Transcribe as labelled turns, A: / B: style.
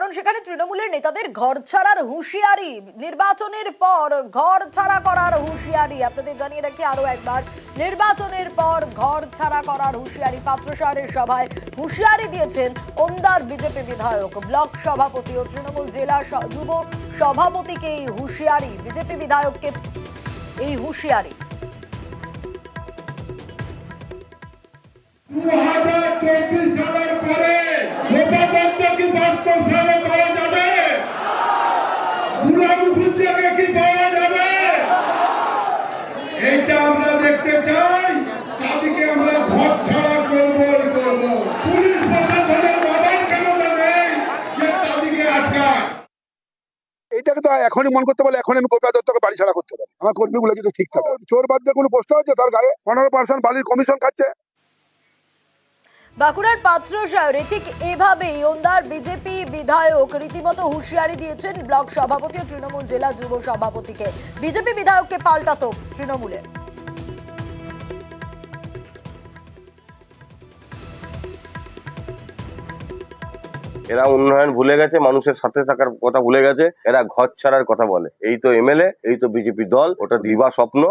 A: কারণ সেখানে তৃণমূলের নেতাদের ঘর ছাড়ার হুঁশিয়ারি, নির্বাচনের পর ঘর ছাড়া করার হুঁশিয়ারি। আপনাদের জানিয়ে রাখি আরো একবার, নির্বাচনের পর ঘর ছাড়া করার হুঁশিয়ারি। পাত্রসারের সভায় হুঁশিয়ারি দিয়েছেন ওন্দার বিজেপি বিধায়ক, ব্লক সভাপতি ও তৃণমূল জেলা যুব সভাপতিকে এই হুঁশিয়ারি, বিজেপি বিধায়ককে এই হুঁশিয়ারি।
B: 2024 সালের পরে ভোটারদের কি 5 সালে পাওয়া যাবে? বুড়ামুখুজিয়াকে কি পাওয়া যাবে? এইটা আমরা দেখতে চাই। তাদেরকে আমরা ঘর ছাড়া করব। পুলিশ প্রশাসনের বাবার কেন নেই যে তাদেরকে আটকায়?
C: এইটাকে তো এখনই মন করতে পারলে এখন আমি গোপা দত্তকে বাড়ি ছাড়া করতে পারি। আমার কর্মীগুলো কিন্তু ঠিক থাকে। চোর বাদ দিয়ে কোনো পোস্টার আছে তার গায়ে 15% বালির কমিশন খাচ্ছে।
A: বাঁকুড়ার পাত্রসারে ঠিক এভাবেই ওন্দার বিজেপি বিধায়ক রীতিমতো হুঁশিয়ারি দিয়েছেন ব্লক সভাপতি ও তৃণমূল জেলা যুব সভাপতিকে। বিজেপি বিধায়ককে পাল্টাতো তৃণমূলের।
D: এরা উন্নয়ন ভুলে গেছে, মানুষের সাথে থাকার কথা ভুলে গেছে, এরা ঘর ছাড়ার কথা বলে। এই তো এমএলএ, এই তো বিজেপি দল, ওটা দিবা স্বপ্ন।